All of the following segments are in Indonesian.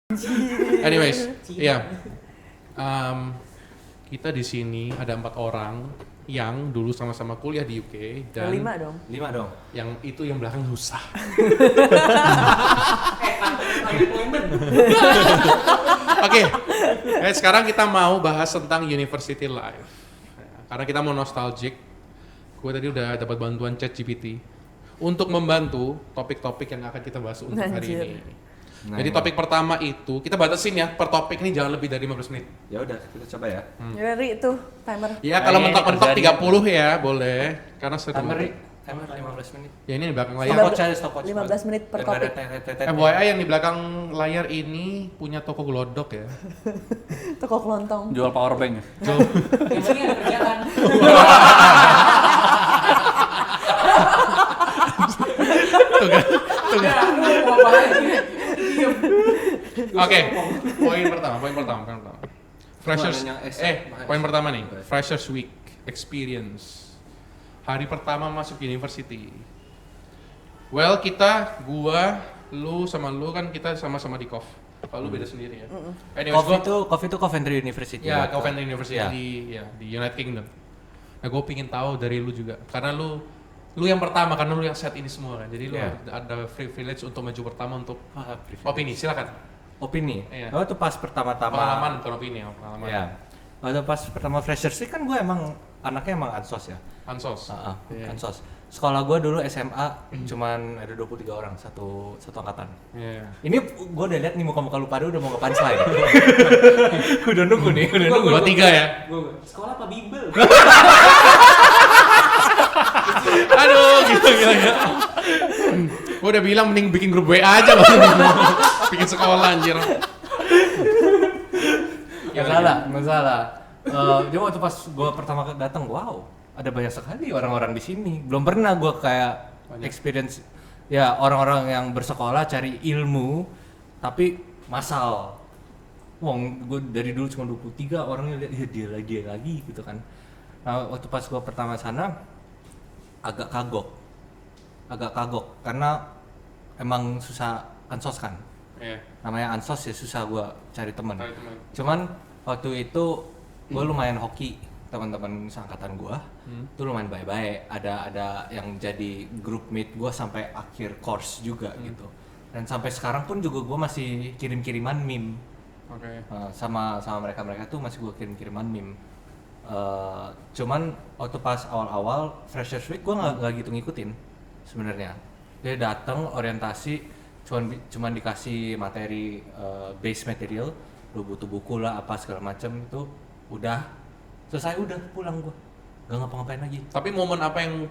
Anyways, iya. Kita di sini ada 4 orang yang dulu sama-sama kuliah di UK dan 5 dong. Yang itu yang belakang susah. Oke. Sekarang kita mau bahas tentang university life. Karena kita mau nostalgic. Gue tadi udah dapat bantuan ChatGPT untuk membantu topik-topik yang akan kita bahas untuk hari ini. Jadi topik pertama itu kita batasin ya, per topik ini jangan lebih dari 15 menit. Ya udah, kita coba ya. Dari itu timer. Ya kalau mentok-mentok 30 ya boleh. Karena seru. Timer 15 menit. Ya ini di belakang layar. Stopwatch. 15 menit per topik. FYI yang di belakang layar ini punya toko glodok ya. Toko kelontong. Jual power bank. Jual. Yang penting ada kerjaan. Tuh kan. Oke, poin pertama. Freshers, poin pertama nih, Freshers Week Experience. Hari pertama masuk university. Well, gua, lu sama lu kan kita sama-sama di COV. Kalau lu beda sendiri ya. Anyways, COV itu Coventry University. Ya, Coventry University ya. di United Kingdom. Nah, gue pingin tahu dari lu juga, karena lu yang pertama, karena lu yang set ini semua kan. Jadi lu ada privilege untuk maju pertama untuk opini, silakan. Opini? Iya. Oh itu pas pertama-tama Pengalaman, bukan opini ya, pengalaman. Ya. Waktu pas pertama freshers sih kan gue emang anaknya emang ansos ya. Ansos? Ansos. Sekolah gue dulu SMA cuman ada 23 orang, satu angkatan. Ini gue udah lihat nih muka-muka lu pada udah mau nge punchline. Udah nunggu nih, udah nunggu. 23 ya? Sekolah apa bimbel? Aduh, gila. Gue udah bilang mending bikin grup WA aja lah. Bikin sekolah anjir. Masalah. Jadi waktu pas gue pertama datang, wow, ada banyak sekali orang-orang di sini. Belum pernah gue kayak experience ya orang-orang yang bersekolah cari ilmu tapi massal. Wong gue dari dulu cuma 23 orangnya lihat ya dia lagi gitu kan. Nah, waktu pas gue pertama sana agak kagok karena emang susah ansos kan. Namanya ansos ya susah gue cari teman. Cuman waktu itu gue lumayan hoki, teman-teman seangkatan gue tuh lumayan baik-baik. Ada yang jadi group mate gue sampai akhir course juga gitu. Dan sampai sekarang pun juga gue masih kirim-kiriman meme. Sama mereka tuh masih gue kirim-kiriman meme. Cuman waktu pas awal-awal Freshers Week gue nggak gitu ngikutin sebenarnya. Dia datang orientasi cuman dikasih materi base material, lu butuh buku lah apa segala macam itu udah selesai, udah pulang gue nggak ngapa-ngapain lagi. Tapi momen apa yang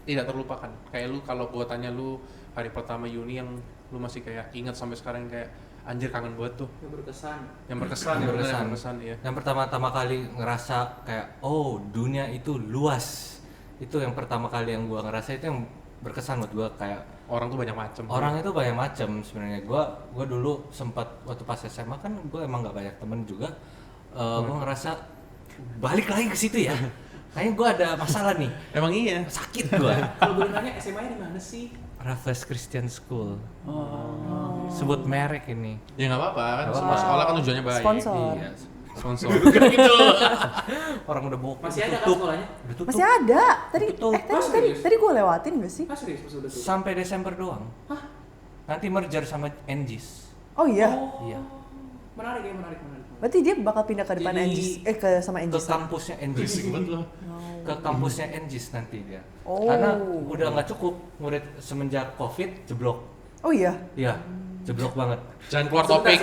tidak terlupakan? Kayak lu kalau gue tanya lu hari pertama uni yang lu masih kayak ingat sampai sekarang kayak anjir kangen buat tuh. Yang berkesan. Iya. Yang pertama kali ngerasa kayak oh dunia itu luas. Itu yang pertama kali yang gue ngerasa itu yang berkesan buat gue, kayak orang tuh banyak macam. Orang itu banyak macam sebenarnya. Gue dulu sempat waktu pas SMA kan gue emang nggak banyak temen juga. Gue ngerasa balik lagi ke situ ya. Kayaknya gue ada masalah nih. Emang iya. Sakit gue. Kalau boleh nanya SMA-nya di mana sih? Raffles Christian School. Sebut merek ini. Ya nggak apa-apa kan. Semua sekolah kan tujuannya baik. Sponsor. Iya. Sponsor. Gitu. Orang udah bokeh. Masih ada kan tutup. sekolahnya? Udah tutup. Masih ada. serius? Tadi gue lewatin gak sih? Serius pas udah tuh. Sampai Desember doang. Hah? Nanti merger sama NGIS. Oh iya. Iya. Menarik. Berarti dia bakal pindah ke depan Jadi, sama Ke NGIS. kampusnya NGIS. Ke kampusnya NGIS nanti dia. Oh. Karena udah nggak cukup murid semenjak COVID jeblok. Oh iya. Iya, jeblok banget. Jangan keluar topik.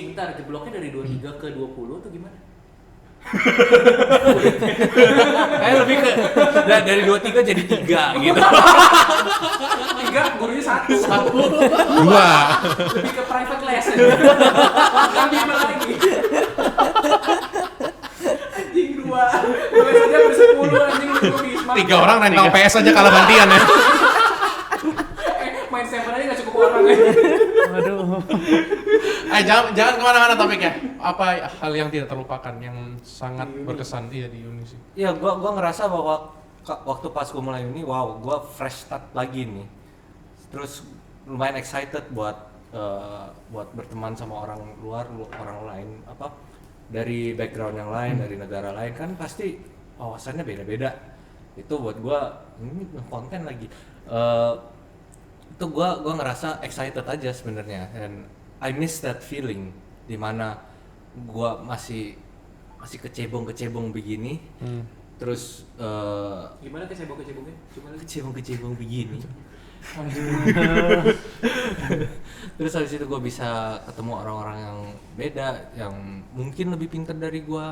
Bentar, jebloknya dari 23 ke 20 tuh gimana? Kayak lebih ke dari 23 jadi 3 gitu. 3, gurunya 1. 2. Lebih ke private lesson. Bukan bimbel lagi. Anjing 2. Gue saja ber-10 anjing di Wisma. 3 orang rental PS aja kalau gantian ya. Main server aja nggak cukup orang aja. Aduh. Jangan kemana-mana topiknya. Apa hal yang tidak terlupakan yang sangat berkesan di uni sih? Iya, gua ngerasa bahwa waktu pas gua mulai ini, wow, gua fresh start lagi nih. Terus lumayan excited buat buat berteman sama orang luar, orang lain apa dari background yang lain, dari negara lain kan pasti wawasannya beda-beda. Itu buat gua ini konten lagi. Itu gua ngerasa excited aja sebenarnya, and I miss that feeling dimana gua masih kecebong begini. Terus Gimana kecebong-kecebongnya? kecebong begini. Terus habis itu gue bisa ketemu orang-orang yang beda, yang mungkin lebih pintar dari gue.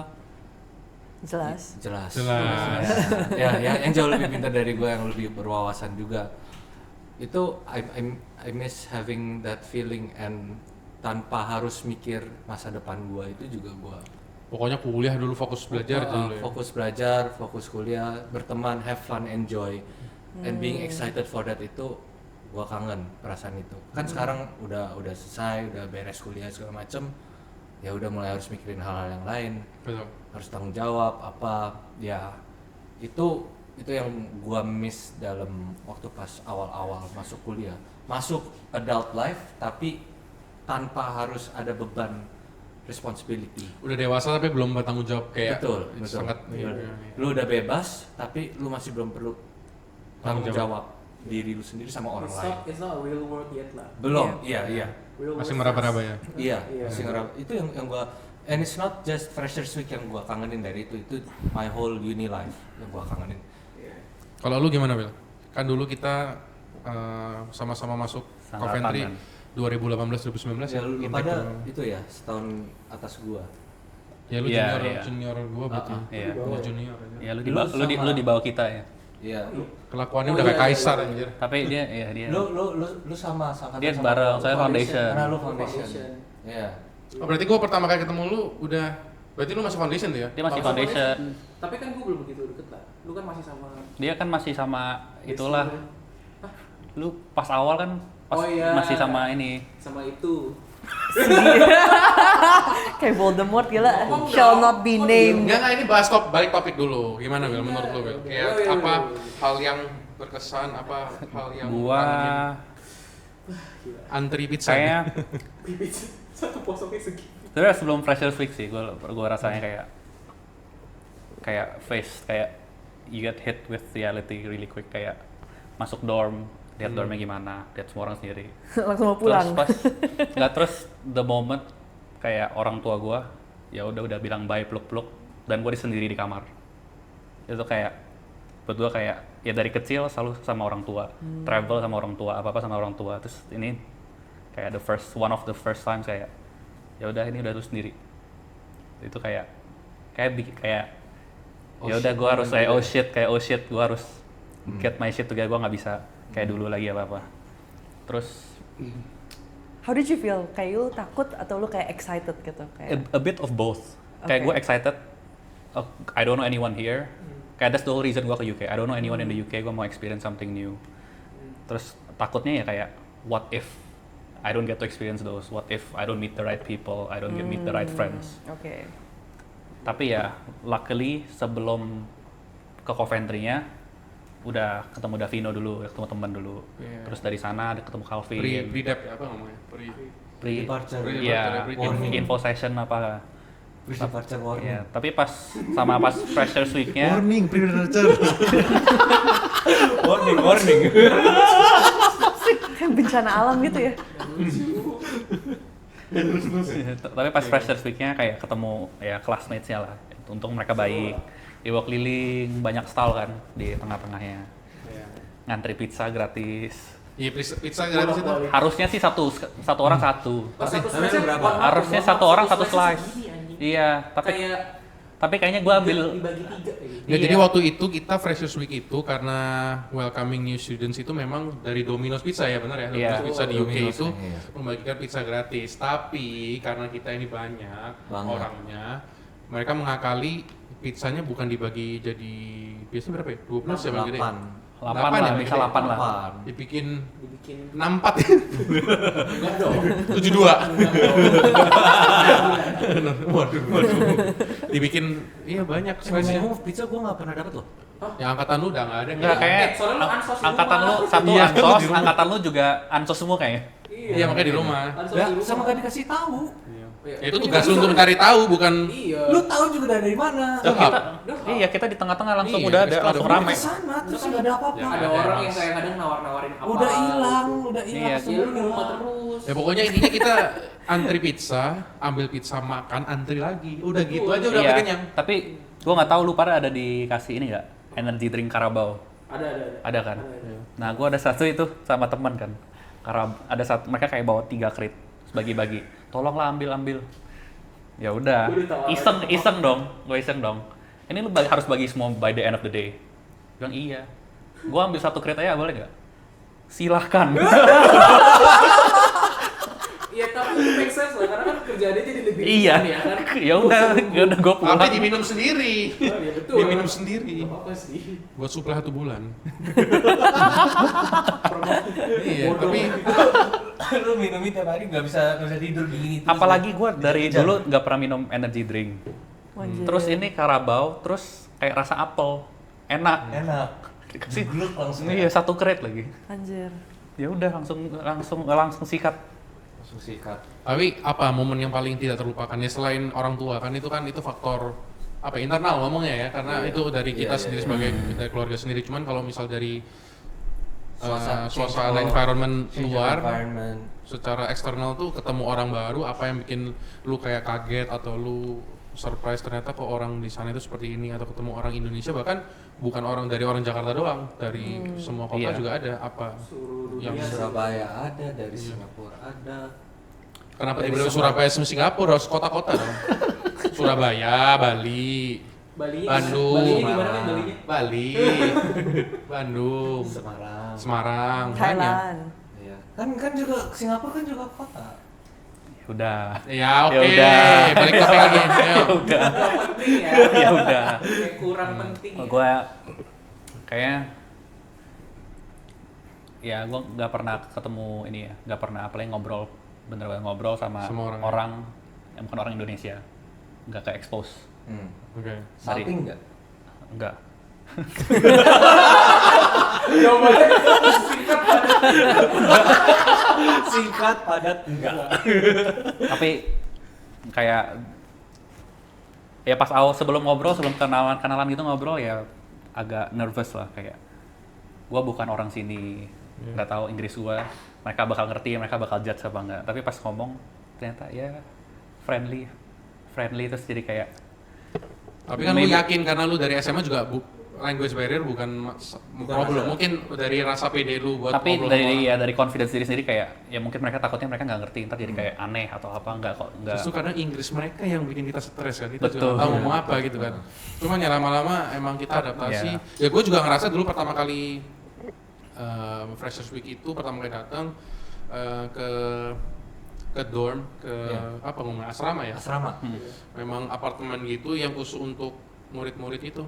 Jelas. Jelas. Jelas. Ya, yang jauh lebih pintar dari gue, yang lebih berwawasan juga. Itu I miss having that feeling, and tanpa harus mikir masa depan gue itu juga gue. Pokoknya kuliah dulu, fokus belajar itu dulu ya. Fokus belajar, fokus kuliah, berteman, have fun, enjoy, and being excited for that. Itu gua kangen perasaan itu. Kan sekarang udah selesai, udah beres kuliah segala macem, ya udah mulai harus mikirin hal-hal yang lain. Betul. Harus tanggung jawab apa, ya itu yang gua miss dalam waktu pas awal-awal masuk kuliah, masuk adult life, tapi tanpa harus ada beban responsibility. Udah dewasa tapi belum bertanggung jawab kayak Betul. sangat Lu udah bebas, tapi lu masih belum perlu tanggung Tanggung jawab diri lu sendiri sama orang It's lain. not a real world yet lah. Belum, iya. Real masih world meraba-raba ya. Iya, Iya. masih ngeraba. Itu yang gua, and it's not just Freshers Week yang gua kangenin dari itu my whole uni life yang gua kangenin. Iya. Kalau lu gimana, Bel? Kan dulu kita sama-sama masuk Coventry Angkatan. 2018-2019 Ya lu Intake pada tuh. itu ya setahun atas gua. Ya lu Iya, junior, iya. junior gua berarti. Iya. Lu junior aja. Ya lu Lu sama- di bawah kita ya. Iya, lu Kelakuannya Oh, udah kayak iya, kaisar iya. anjir. Tapi dia. lu sama Dia sama bareng, gua. saya foundation. Karena lu Foundation. foundation. Iya. Oh, berarti gua pertama kali ketemu lu udah berarti lu masih foundation tuh ya? Dia masih Langsung foundation. Tapi kan gue belum begitu deket lah. Lu kan masih sama. Dia kan masih sama itulah. Lu pas awal kan Oh, iya. masih sama ini. Sama itu. Kayak Voldemort gila. Oh, Shall enggak. not be Oh, named. Enggak, ini bahas balik topik dulu. Gimana, Bel, menurut lu, Bel? Kayak Iya. apa hal yang berkesan, apa hal yang Gua antri pizza? kayaknya Bibit satu posongnya segini. sebenarnya sebelum Freshers Week sih gua rasanya kayak face kayak you get hit with reality really quick, kayak masuk dorm, lihat dormnya gimana, lihat semua orang sendiri. Langsung mau pulang. Terus pas terus the moment kayak orang tua gua ya udah bilang bye, peluk dan gua sendiri di kamar. Itu kayak buat gua kayak ya dari kecil selalu sama orang tua, travel sama orang tua, apa sama orang tua. Terus ini kayak one of the first times kayak ya udah ini udah lu sendiri. Itu kayak ya udah gua harus kayak oh shit gua harus get my shit together, gua nggak bisa kayak dulu lagi apa. Terus How did you feel? Kayak lu takut atau lu kayak excited gitu? Kayak a bit of both. Kayak Okay. gue excited. I don't know anyone here. Kayak that's the whole reason gue ke UK. I don't know anyone in the UK. Gue mau experience something new. Terus takutnya ya kayak what if I don't get to experience those? What if I don't meet the right people? I don't meet the right friends? Oke. Tapi ya luckily sebelum ke Coventry-nya udah ketemu Davino dulu, ketemu teman dulu. Iya. Terus dari sana ada ketemu Calvin. Pre-dep ya, apa ngomongnya? Departure. Iya, Warning. info session apa. Departure warning. Iya, tapi pas Freshers Week-nya Warning, pre-departure. warning. Kayak bencana alam gitu ya. tapi pas Freshers Week-nya kayak ketemu ya classmates-nya lah. Untung mereka baik. Dibawa keliling, banyak stall kan di tengah-tengahnya. Ngantri pizza gratis. Iya, pizza gratis itu. Harusnya sih satu orang satu. Satu Tapi slice berapa? Harusnya satu orang satu slice. segini, anjing. Iya, Kayak tapi kayaknya gue ambil dibagi 3 kayak gitu. Ya, Iya. jadi waktu itu kita Freshers Week itu karena welcoming new students itu memang dari Domino's Pizza ya, benar ya? Iya. Domino's Pizza di UK Domino's, itu iya. membagikan pizza gratis. Tapi karena kita ini banyak Banget. orangnya, mereka mengakali pizzanya bukan dibagi jadi biasanya berapa ya? 12 ya bagi gede. 8. 8 lah, ya, bisa gede. 8 lah. Dibikin Dibikin 64 ya. enggak dong. 72. Waduh. Dibikin iya banyak slice-nya. Ngomong pizza gue nggak pernah dapet loh. Yang angkatan lu udah enggak ada. Enggak, kayak soalnya lu ansos semua. angkatan lu satu Iya, ansos, di rumah. angkatan lu juga ansos semua kayaknya. Iya, makanya di rumah. Harus Ya, di rumah. sama gak dikasih tahu. Iya. Ya, itu tugas lu untuk mencari tahu, bukan Iya. Lu tahu juga dari mana? Iya, kita di tengah-tengah langsung Iya, udah ada, kita langsung udah rame. Kesana terus nggak ada apa-apa. Ya, Ada orang yang kayak kadang nawar-nawarin apa. Udah hilang Iya, Ya lu di rumah terus. ya pokoknya intinya kita antri pizza, ambil pizza makan, antri lagi. Udah gitu aja udah Iya, kenyang. tapi gua nggak tahu lu pada ada dikasih ini nggak? Energy drink Carabao. Ada. Ada kan? Ada. Nah, gua ada satu itu sama teman kan. Ada satu mereka kayak bawa 3 crate bagi-bagi. Tolonglah ambil. Ya udah. Gua ditawarin. Iseng dong. Gue iseng dong. Ini lu harus bagi semua by the end of the day. Bilang iya. Gua ambil 1 crate aja boleh nggak? Silahkan. Iya, tapi itu make sense lah karena kan kerjaannya jadi lebih Iya. ringan ya kan. Ya udah gue pulang. Tapi diminum sendiri. Oh, iya betul. Diminum sendiri. Gak apa-apa sih. Buat suplai 1 bulan. Promo- Iya, bodoh. tapi Lu minum tiap hari nggak bisa tidur gini. Apalagi gue dari dulu nggak pernah minum energy drink. Anjir. Terus ini Carabao, terus kayak rasa apel, enak. enak. Dikasih Gluk langsung. iya 1 crate lagi. Anjir. Ya udah langsung sikat. Langsung sikat. Tapi apa momen yang paling tidak terlupakan ya selain orang tua kan itu faktor apa internal ngomongnya ya karena itu dari kita sendiri sebagai dari keluarga sendiri cuman kalau misal dari suasana environment luar secara eksternal tuh ketemu orang baru apa yang bikin lu kayak kaget atau lu surprise ternyata kok orang di sana itu seperti ini atau ketemu orang Indonesia bahkan bukan dari orang Jakarta doang dari semua kota Iya. juga ada apa Seluruh yang dunia. Surabaya ada, dari Singapura ada. kenapa tiba-tiba Surabaya sama Singapura harus kota-kota dong Surabaya Bali Bali. Bandung. Balinya di mana kan Balinya? Bali, Bandung, Semarang. Semarang, banyak. Thailand. Iya. Kan juga Singapura kan juga kota. Ya udah. Ya oke, Ya udah. balik topik lagi. Ayo. Udah. Gak penting ya. Ya udah. Kayak kurang penting. Ya. Gue kayaknya ya gue nggak pernah ketemu ini ya, nggak pernah apalagi ngobrol bener-bener ngobrol sama Sama orang. orang yang bukan orang Indonesia, nggak ke expose. Oke. Salting nggak? Enggak. Jawabannya singkat banget. Singkat, padat, enggak. Tapi kayak ya pas awal sebelum kenalan gitu ngobrol ya agak nervous lah kayak gua bukan orang sini, nggak tahu Inggris gua, mereka bakal ngerti, mereka bakal judge apa enggak. Tapi pas ngomong ternyata ya friendly terus jadi kayak Tapi kan lu yakin karena lu dari SMA juga language barrier bukan problem. Mungkin dari rasa pede lu buat tapi ngobrol dari sama orang. dari confidence diri sendiri kayak ya mungkin mereka takutnya mereka nggak ngerti ntar jadi kayak aneh atau apa enggak kok enggak. Justru karena Inggris mereka yang bikin kita stres kan, kita juga Betul. nggak tahu ngomong apa gitu kan. Cuman ya lama-lama emang kita adaptasi. Ya gue juga ngerasa dulu pertama kali Freshers Week itu pertama kali datang ke dorm, apa ngomong asrama ya? Asrama. Memang apartemen gitu yang khusus untuk murid-murid itu,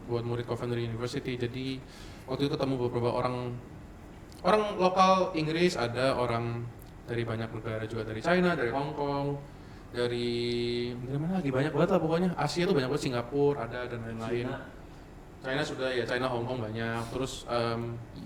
buat murid Coventry University. Jadi waktu itu ketemu beberapa orang lokal Inggris, ada orang dari banyak negara juga, dari China, dari Hong Kong, dari mana lagi banyak banget lah pokoknya. Asia tuh banyak banget, Singapura ada dan lain-lain. China sudah ya, China, Hong Kong banyak. Terus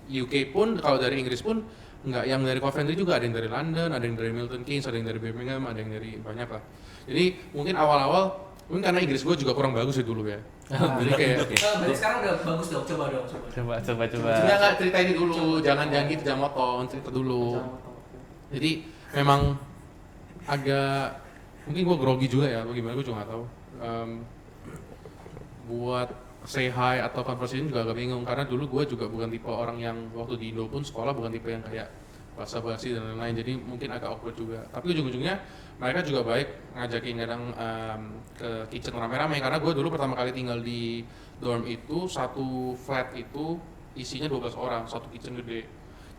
UK pun kalau dari Inggris pun nggak yang dari Coventry juga, ada yang dari London, ada yang dari Milton Keynes, ada yang dari Birmingham, ada yang dari banyak lah. Jadi mungkin awal-awal mungkin karena Inggris gue juga kurang bagus sih dulu ya. Jadi kayak Berarti sekarang udah bagus dong, coba. Coba. Enggak cerita ini dulu, jangan gitu, jangan motong, cerita dulu. Jadi memang agak mungkin gue grogi juga ya, atau gimana gue juga nggak tahu. Buat say hi atau conversation juga agak bingung karena dulu gue juga bukan tipe orang yang waktu di Indo pun sekolah bukan tipe yang kayak basa-basi dan lain-lain, jadi mungkin agak awkward juga. Tapi ujung-ujungnya mereka juga baik ngajakin kadang ke kitchen rame-rame karena gue dulu pertama kali tinggal di dorm itu satu flat itu isinya 12 orang, satu kitchen gede.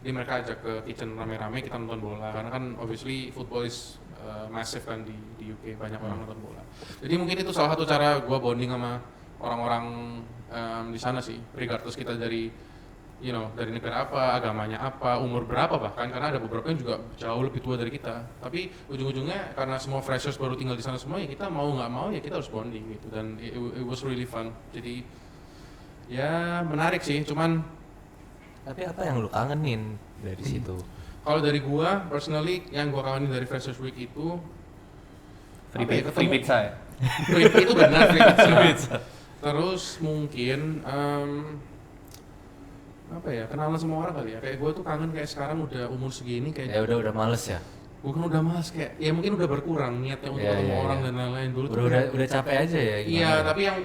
Jadi mereka ajak ke kitchen rame-rame, kita nonton bola karena kan obviously football is massive kan di UK, banyak orang nonton bola. Jadi mungkin itu salah satu cara gue bonding sama orang-orang di sana sih, regardless kita dari dari negara apa, agamanya apa, umur berapa bahkan, karena ada beberapa yang juga jauh lebih tua dari kita. Tapi ujung-ujungnya karena semua freshers baru tinggal di sana semua, ya kita mau nggak mau ya kita harus bonding gitu, dan it was really fun. Jadi ya menarik sih, cuman Tapi apa yang lu kangenin dari situ? Kalau dari gua, personally, yang gua kangenin dari Freshers Week itu Free pizza ya? itu benar free pizza. Terus mungkin apa ya, kenalan sama orang kali ya. Kayak gua tuh kangen kayak sekarang udah umur segini kayak Ya udah males ya. bukan udah malas kayak ya mungkin udah berkurang niatnya untuk Iya, ketemu iya, orang iya. dan lain-lain dulu tuh Udah kayak- udah capek aja ya. Iya, gimana? tapi yang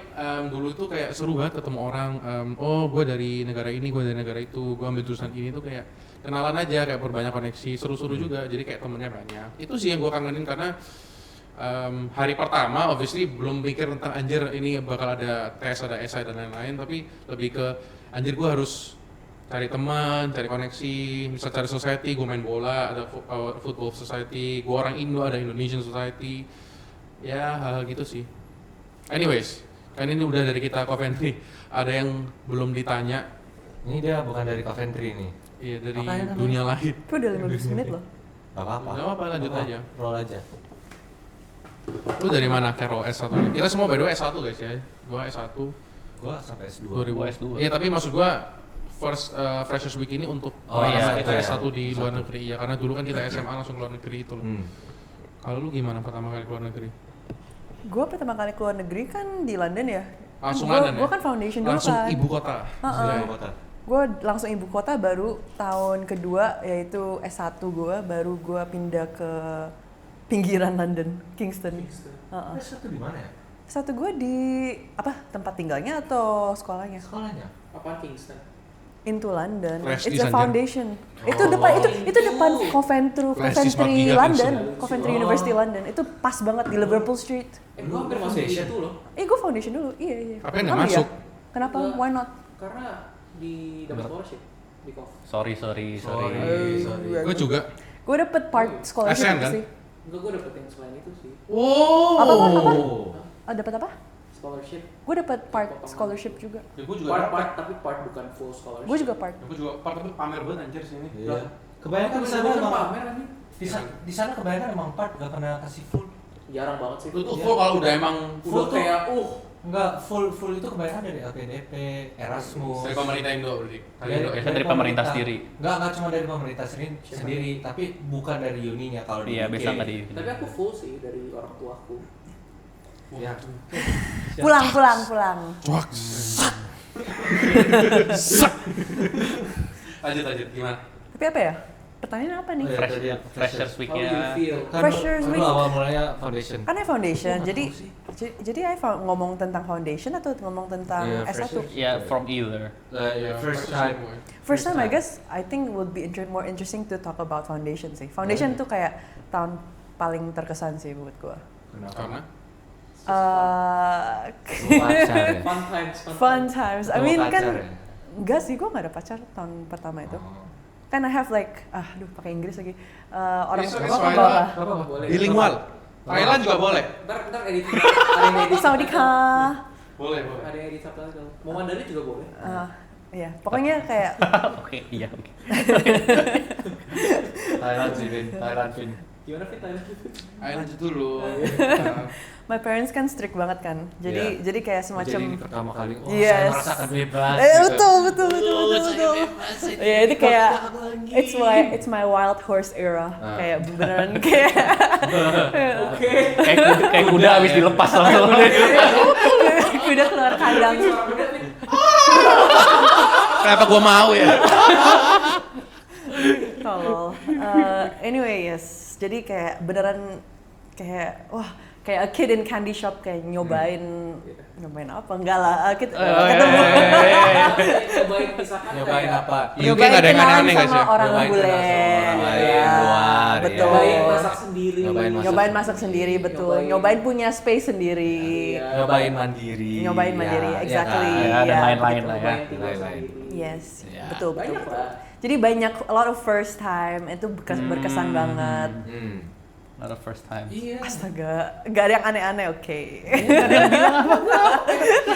dulu tuh kayak seru banget ketemu orang. Oh, gue dari negara ini, gue dari negara itu, gue ambil jurusan ini tuh kayak kenalan aja, kayak perbanyak koneksi, seru-seru juga. Jadi kayak temennya banyak. Itu sih yang gue kangenin karena hari pertama, obviously belum mikir tentang anjir ini bakal ada tes, ada esai dan lain-lain, tapi lebih ke anjir gue harus cari teman, cari koneksi, bisa cari society, gue main bola, ada football society, gue orang Indo, ada Indonesian society, ya hal gitu sih. Anyways, kan ini udah dari kita Coventry, ada yang belum ditanya, Ini dia bukan dari Coventry nih. iya dari Apa ya namanya? dunia lain. Itu udah 15 menit loh. Gak apa-apa. Gak apa-apa, lanjut aja. Roll aja. Lu dari mana, Kero S1? Kita semua by the way S1 guys ya, gua S1 Gua sampai S2. 2000. Gua S2. Iya tapi maksud gua first Freshers Week ini untuk Oh, orang iya, kita itu ya. S1 di luar negeri ya, karena dulu kan kita SMA langsung keluar negeri itu loh. Kalau lu gimana pertama kali keluar negeri? Gue pertama kali keluar negeri kan di London ya. Langsung Gua- London ya? Gua kan foundation dulu Langsung kan. ibu kota. Heeh. Kota. Gue langsung ibu kota baru tahun kedua yaitu S1 gue, baru gue pindah ke pinggiran London, Kingston. Heeh. S1 di mana ya? S1 gue di apa tempat tinggalnya atau sekolahnya? Sekolahnya. Apaan Kingston? Into London. Flash It's di a Sanjang. foundation. Itu depan itu depan Coventry Flash di Smart Coventry Giga London, Kingston. Coventry University London. Itu pas banget di Liverpool Street. Gue hampir masuk Foundation. itu loh. Gue foundation dulu. Iya. Tapi nggak Oh, masuk. Iya? Kenapa? Enggak. Why not? Karena di dapat scholarship di Kov. Sorry. Sorry. Gue juga. Gue dapet part scholarship SN kan? sih. Enggak, gue dapet yang selain itu sih. Oh. Apa? Oh. Dapat apa? Scholarship. Gue dapet part scholarship juga. Ya, gue Part tapi part bukan full scholarship. Gue juga part. Gue juga part tapi pamer banget anjir sini. Iya. Kebanyakan di sana Bukan emang pamer kan? di sana kebanyakan emang part gak pernah kasih full. Jarang banget sih. Lu tuh full kalau udah emang Udah tuh- kayak Enggak, full itu kebanyakan dari LPDP, Erasmus. dari pemerintah Indo berarti. Dari Indo ya. Kan dari pemerintah sendiri. Enggak cuma dari pemerintah sendiri, tapi bukan dari uninya kalau di Iya, UK. biasa nggak di. tapi aku full sih dari orang tuaku. Ya. Pulang. Cuak. Lanjut gimana? Tapi apa ya? Pertanyaan apa nih? Oh, iya, tadi yang Freshers How do you Week-nya. feel? Freshers Kan Week. lu awal mulanya foundation. Kan ya foundation, Gua nggak jadi tahu sih. jadi ngomong tentang foundation atau ngomong tentang Iya, S1? freshers. Ya, from either. First time. First time I time. guess I think would be more interesting to talk about foundation sih. Foundation tuh kayak tahun paling terkesan sih buat gua. Karena Lu pacar ya? Fun times. I Lu mean pacar kan ya? enggak sih, gua nggak ada pacar tahun pertama itu. Oh. Kan I have like pakai Inggris lagi. Orang It's tua okay, apa fine apa? lah. Boleh. bilingual. Thailand juga boleh. Ntar edit. Ada yang edit. Sawadika. Boleh. Ada yang edit subtitle. Mau Mandarin juga boleh. Iya, pokoknya kayak Oke, iya. Oke. Thailand sih, Vin. Thailand, Vin. Gimana Fit? Ayo lanjut dulu. my parents kan strict banget kan. Jadi Iya. kayak Jadi semacam ini pertama kali, saya Yes. merasakan bebas. gitu. betul. Iya, itu kayak it's my wild horse era. Kayak beneran kayak Oke. Kayak kuda habis dilepas langsung. kuda keluar kandang. Kenapa gua mau ya? Tolol. Anyway, yes. Jadi kayak beneran kayak kayak a kid in candy shop kayak nyobain apa enggak lah kita ketemu Nyobain pisahkan. Nyobain apa? UK nggak ada yang kenalan aneh-aneh guys sama ya? orang Nyobain bule. kenalan sama orang lain, Ya, luar, ya. betul. Nyobain masak sendiri. Nyobain masak sendiri, betul. Nyobain punya space sendiri. Iya. Nyobain mandiri. Nyobain mandiri, Ya, exactly. ya Ya, kan? dan Iya, lain-lain betul. lah ya. Nyobain tinggal Lain-lain. sendiri. Yes, Ya. betul. Banyak lah. Jadi banyak a lot of first time itu berkesan banget. Not the first time. Iya. Astaga, gak ada yang aneh-aneh, oke. Kita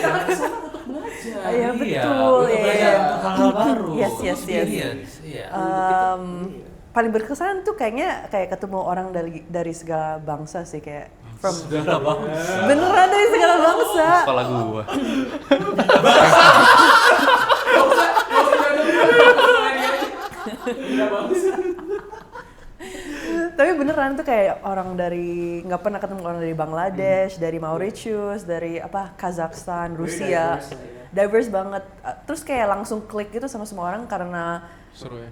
kan kesana untuk belajar. Iya, Untuk betul. belajar untuk hal-hal baru. Yes. Experience, iya. Paling berkesan tuh kayaknya kayak ketemu orang dari segala bangsa sih kayak Segala bangsa. beneran dari segala bangsa. Kepala gua. Gila banget. beneran tuh kayak orang dari nggak pernah ketemu orang dari Bangladesh, dari Mauritius, dari Kazakhstan, Rusia, diverse banget. Terus kayak langsung klik gitu sama semua orang karena Seru ya.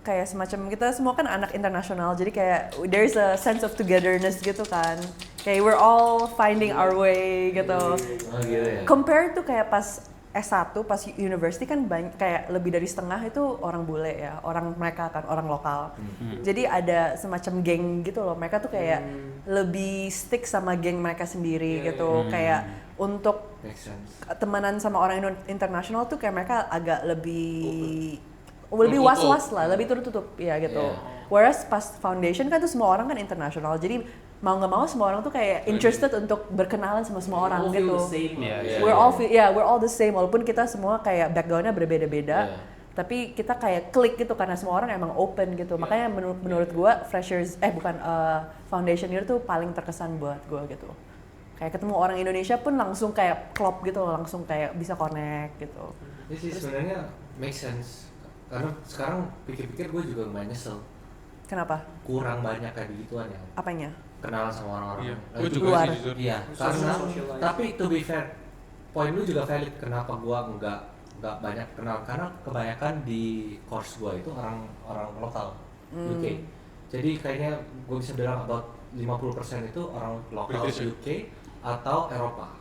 kayak semacam kita semua kan anak internasional, jadi kayak there's a sense of togetherness gitu kan. Kayak we're all finding our way gitu. Oh gitu ya. Compare tuh kayak pas S1, pas university kan kayak lebih dari setengah itu orang bule ya, orang mereka kan, orang lokal. Jadi ada semacam geng gitu loh, mereka tuh kayak lebih stick sama geng mereka sendiri gitu. Kayak untuk temenan sama orang internasional tuh kayak mereka agak lebih was-was lah, lebih tertutup ya gitu. Whereas pas foundation kan tuh semua orang kan internasional, jadi mau nggak mau semua orang tuh kayak interested untuk berkenalan sama semua orang gitu. We're all the same walaupun kita semua kayak backgroundnya berbeda-beda, tapi kita kayak klik gitu karena semua orang emang open gitu. Makanya menurut gua foundation year tuh paling terkesan buat gua gitu. Kayak ketemu orang Indonesia pun langsung kayak klop gitu, langsung kayak bisa connect gitu. Ini sih sebenarnya make sense. Karena sekarang pikir-pikir gue juga lumayan nyesel. Kenapa? Kurang banyak kayak begituan ya. Apanya? Kenalan sama orang-orang. Iya. Lagi Gue juga luar. sih jujur. Iya, karena tapi to be fair, poin lu juga valid kenapa gua nggak banyak kenal karena kebanyakan di course gua itu orang lokal UK. Jadi kayaknya gua bisa bilang about 50% itu orang lokal British, UK atau Eropa.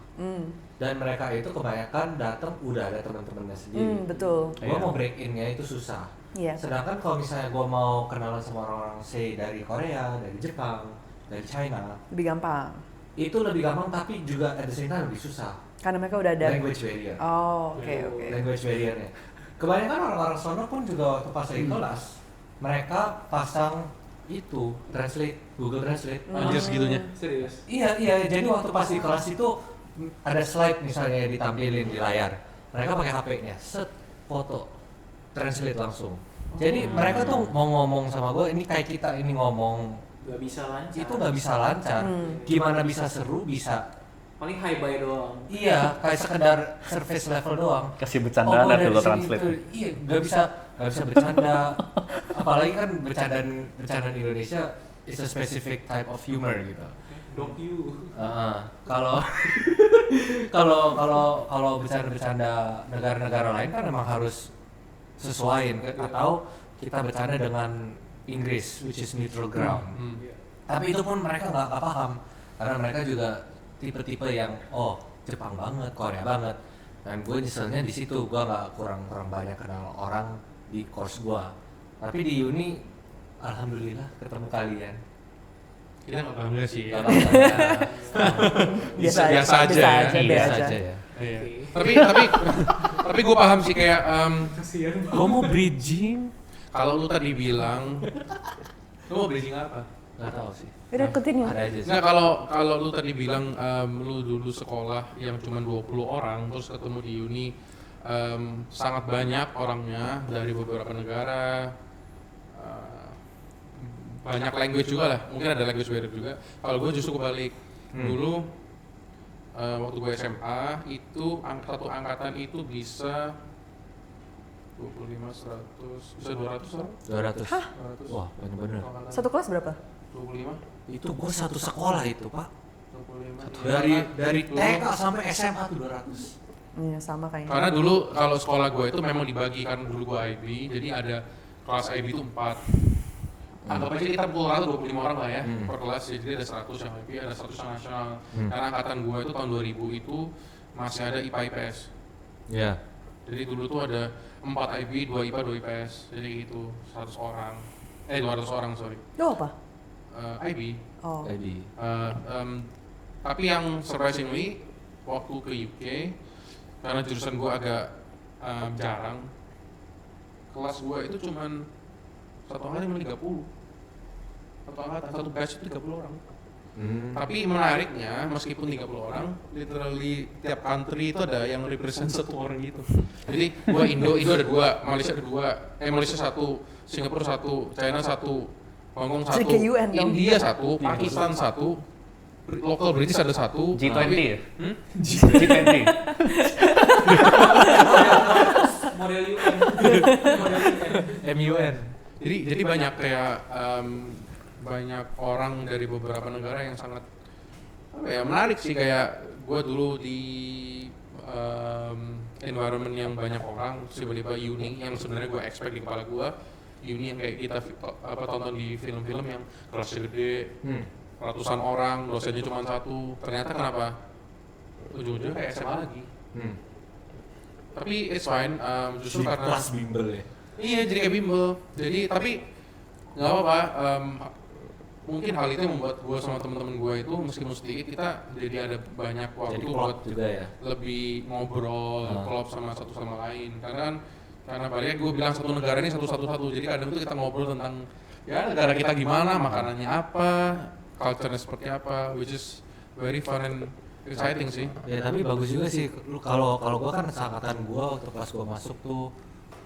Dan mereka itu kebanyakan datang udah ada teman-temannya sendiri. Betul. Gua mau break in-nya itu susah. Iya. Sedangkan kalau misalnya gua mau kenalan sama orang-orang say dari Korea, dari Jepang, dari China, Lebih gampang. itu lebih gampang tapi juga at the same time lebih susah. Karena mereka udah ada. Language barrier. Oh, oke. Language barriernya. Kebanyakan orang-orang sono pun juga waktu pas lagi kelas, mereka pasang itu translate, Google Translate. Anjir segitunya. Serius. Iya, jadi waktu pas di kelas itu ada slide misalnya ditampilin di layar. Mereka pakai HP-nya, set foto, translate langsung. Jadi mereka tuh mau ngomong sama gue, ini kayak kita ini ngomong Gak bisa lancar. itu nggak bisa lancar. Gimana bisa seru, bisa Paling high by doang. iya kayak sekedar surface level doang. Kasih bercandaan gua dan dari Google sini Translate. tuh, iya nggak bisa bercanda. Apalagi kan bercandaan Indonesia is a specific type of humor gitu. Dog you. Kalau kalau bercanda negara-negara lain kan emang harus sesuaiin atau kita bercanda dengan Inggris which is neutral ground. Tapi itu pun mereka nggak paham karena mereka juga tipe-tipe yang Jepang banget, Korea banget. Dan gue nyeselnya di situ, gue nggak kurang banyak kenal orang di course gue. Tapi di uni, alhamdulillah ketemu kalian. Kita nggak alhamdulillah sih ya. Nggak apa-apa. Biasa aja ya. Biasa aja ya. Iya. Tapi gue paham sih kayak Kasian. Gue mau bridging. kalau lu tadi bilang, lu mau bridging apa? Nggak tahu sih. Udah continue. Ada aja sih. Nggak, kalau lu tadi bilang lu dulu sekolah yang cuma 20 orang terus ketemu di uni sangat banyak orangnya dari beberapa negara, banyak language juga lah, mungkin ada language barrier juga. Kalau gue justru kebalik. Dulu waktu gue SMA itu satu angkatan itu bisa 25, 100, bisa 200 orang? 200. 200. Wah, bener-bener. Satu kelas berapa? 25? Itu gue satu sekolah itu, Pak. 25. Dari TK sampai SMA tuh 200. Iya, sama kayaknya. Karena dulu kalau sekolah gue itu memang dibagi, kan dulu gue IB, jadi ada kelas IB itu 4. Anggap aja kita pukul rata 25 orang lah ya per kelas, jadi ada 100 yang IB, ada 100 yang nasional. Karena angkatan gue itu tahun 2000 itu masih ada IPA IPS. Iya. Jadi dulu tuh ada 4 IB, 2 IPA, 2 IPS, jadi gitu 200 orang sorry. Itu apa? IB. Oh. Jadi Tapi yang surprisingly waktu ke UK, karena jurusan gue agak jarang, kelas gue itu cuman satu angkatan cuma 30. Satu batch itu 30 orang. Tapi menariknya, meskipun 30 orang, literally tiap country itu ada yang represent satu orang gitu. Jadi gua Indo ada 2, Malaysia ada 2, Malaysia 1, Singapura 1, China 1, Hong Kong 1, Jadi ke UN dong. India 1, Pakistan 1, local British ada 1. G20 ya? G20. Model UN. MUN. Jadi banyak kayak banyak orang dari beberapa negara yang sangat apa ya, menarik sih. Kayak gue dulu di environment yang banyak orang, tiba-tiba uni yang sebenarnya gue expect di kepala gue, uni yang kayak kita tonton di film-film yang kelasnya gede, ratusan orang, dosennya cuma satu. Ternyata kenapa ujung-ujungnya kayak SMA lagi. Tapi it's fine, justru karena kelas bimbel ya. iya jadi kayak bimbel. Jadi tapi nggak apa-apa. Mungkin hal itu yang membuat gue sama teman-teman gue itu meskipun sedikit kita jadi ada banyak waktu Jadi buat klop juga ya. lebih ngobrol, klop sama satu sama lain. Karena baliknya gue bilang satu negara ini satu-satu. Jadi kadang itu kita ngobrol tentang ya negara kita gimana, makanannya apa, culture-nya seperti apa, which is very fun and exciting sih. Ya tapi bagus juga sih. Lu kalau gua kan seangkatan gua waktu pas gua masuk tuh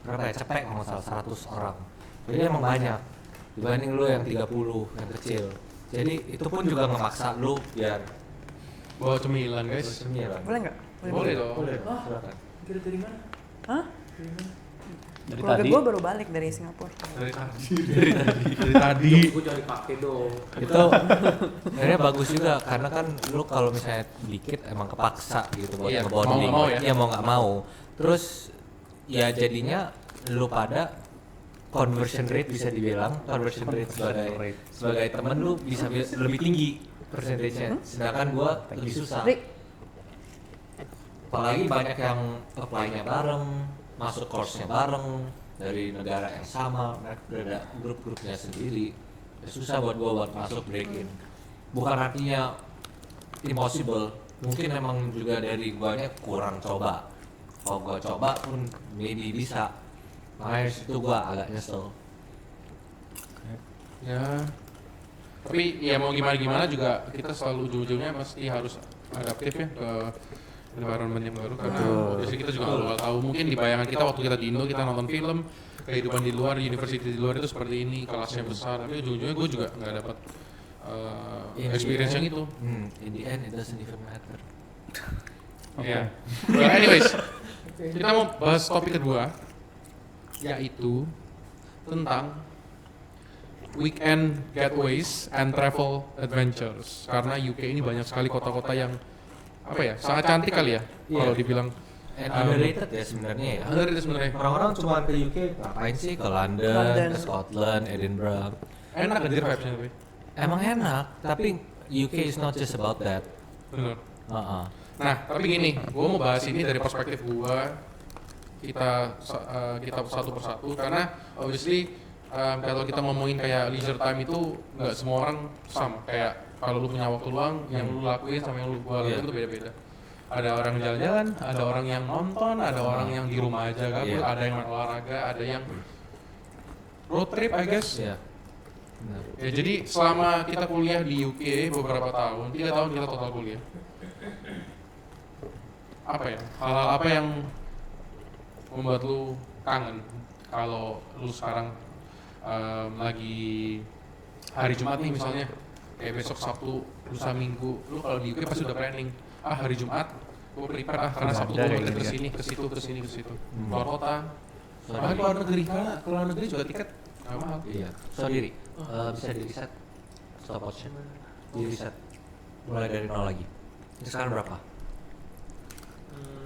berapa ya, cepek kalau nggak salah 100 orang. Jadi emang banyak dibanding lu yang 30 yang kecil. Jadi itu pun juga ngemaksa lu biar Bawa cemilan guys. sembilan. Boleh nggak? Boleh dong. Boleh. Oh. Silakan. Kira dari mana? Hah? Dari Keluarga tadi gue baru balik dari Singapura. Dari tadi. Gue jangan dipakai dong. Itu akhirnya bagus juga karena kan lu kalau misalnya dikit emang kepaksa gitu buat Iya, ngebonding. mau nggak mau ya. Iya mau nggak mau. Terus ya jadinya lu pada conversion rate bisa dibilang conversion rate sebagai temen lu bisa lebih tinggi persentasenya, sedangkan gua lebih susah. Rick, Apalagi banyak yang apply-nya bareng, masuk course-nya bareng dari negara yang sama, mereka udah ada grup-grupnya sendiri. Ya, susah buat gua buat masuk break in. Bukan artinya impossible, mungkin emang juga dari guanya kurang coba. Kalau gua coba pun maybe bisa. Makanya situ gua agak nyesel. Ya. Tapi ya mau gimana juga kita selalu ujung-ujungnya pasti harus adaptif ya ke environment yang baru karena obviously kita juga nggak tahu, mungkin di bayangan kita waktu kita di Indo kita nonton film kehidupan di luar, university di luar itu seperti ini, kelasnya besar, tapi ujung-ujungnya gue juga nggak dapat experience yang itu. In the end it doesn't even matter. Ya. Well, anyways, kita mau bahas topik kedua yaitu tentang weekend getaways and travel adventures. Karena UK ini banyak sekali kota-kota yang apa ya, sangat cantik kali ya kalau dibilang. And underrated ya sebenarnya ya. Underrated sebenarnya. Orang-orang cuma ke UK ngapain sih, ke London, ke Scotland, Edinburgh. Enak anjir vibes-nya tapi. Emang enak, tapi UK is not just about that. Bener. Uh-uh. Nah, tapi gini, gue mau bahas ini dari perspektif gue. Kita satu persatu karena obviously kalau kita ngomongin kayak leisure time itu nggak semua orang sama. Kayak kalau lu punya waktu luang, yang lu lakuin sama yang lu lakuin itu beda-beda. Ada orang jalan-jalan, ada orang yang nonton, ada orang yang di rumah aja gabut, ada yang main olahraga, ada yang road trip I guess. Iya. Benar. Ya jadi selama kita kuliah di UK beberapa tahun, 3 tahun kita total kuliah. Apa ya? Hal-hal apa yang membuat lu kangen kalau lu sekarang lagi hari Jumat nih misalnya, kayak besok Sabtu, lusa Minggu, lu kalau di UK pasti udah planning. Hari Jumat gue prepare karena Sabtu gue pergi ke sini, ke situ, ke sini, ke situ. Keluar kota. Bahkan keluar negeri, karena keluar negeri juga tiket nggak mahal. Iya. So diri, bisa di reset stopwatch, di reset, mulai dari nol lagi. Ini sekarang berapa?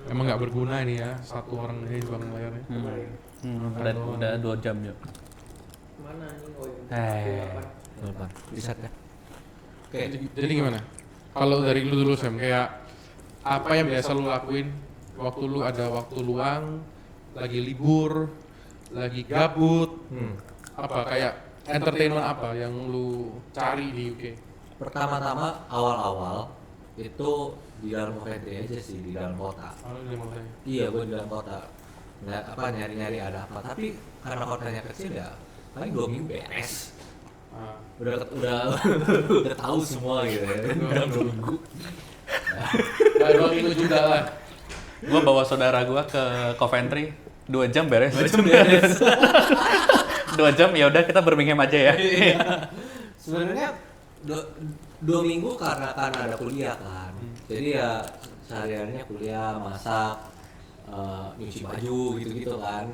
Emang nggak berguna ini ya, satu orang ini di belakang layarnya. udah 2 jam ya. Mana nih? Oh iya. 8. Reset ya. Oke. Jadi gimana? Kalau dari lu dulu Sam, kayak apa yang biasa lu lakuin waktu lu ada waktu luang, lagi libur, lagi gabut, apa kayak entertainment apa yang lu cari di UK? Pertama-tama awal-awal itu di dalam country aja sih, di dalam kota. Iya, gue di dalam kota. Nyari-nyari ada apa. Tapi karena kotanya kecil ya, paling 2 minggu beres. Udah tahu semua gitu ya. Dalam 2 minggu. Gak 2 minggu juga lah. Gua bawa saudara gua ke Coventry 2 jam beres. 2 jam beres. 2 jam ya udah kita Birmingham aja ya. Sebenarnya 2 minggu karena ada kuliah kan. Jadi ya sehari-harinya kuliah, masak, nyuci baju gitu-gitu kan.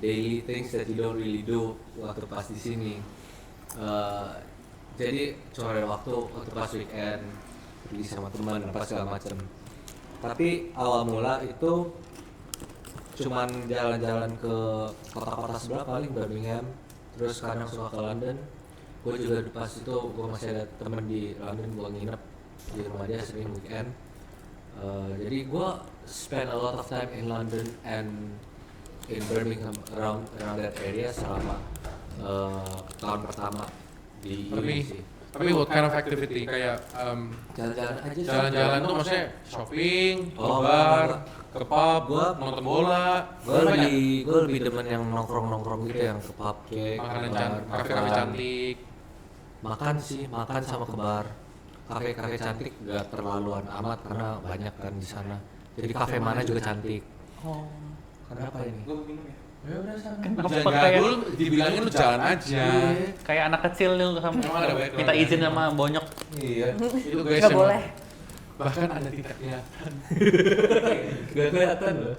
Daily things that you don't really do waktu pas di sini. Jadi cuma ada waktu pas weekend pergi sama teman apa segala macem. Tapi awal mula itu cuman jalan-jalan ke kota-kota sebelah, paling Birmingham, terus kadang suka ke London. Gue juga pas itu gue masih ada temen di London, gue nginep di rumah dia sering weekend. Jadi gue spend a lot of time in London and in Birmingham around that area selama tahun pertama di uni sih. Tapi what kind of activity? Kayak Jalan-jalan aja sih. jalan-jalan tuh maksudnya shopping, ke Oh, bar, enggak. ke pub, Gua- nonton bola. Gue lebih demen yang nongkrong gitu, yang ke pub, ke Makanan bar, cantik, kafe-kafe makan. cantik. Makan sih, makan sama ke bar. Kafe-kafe cantik gak terlaluan amat karena banyak kan di sana. Jadi kafe mana juga cantik. Oh. Karena apa ini? Gue minum ya. Ya udah sana. Jangan gadul, dibilangin lu jalan aja. Kayak anak kecil lu sama Emang ada background minta ya? izin sama bonyok. Iya. Itu guys Nggak emang- boleh. Bahkan ada tidak kelihatan. Gak kelihatan loh.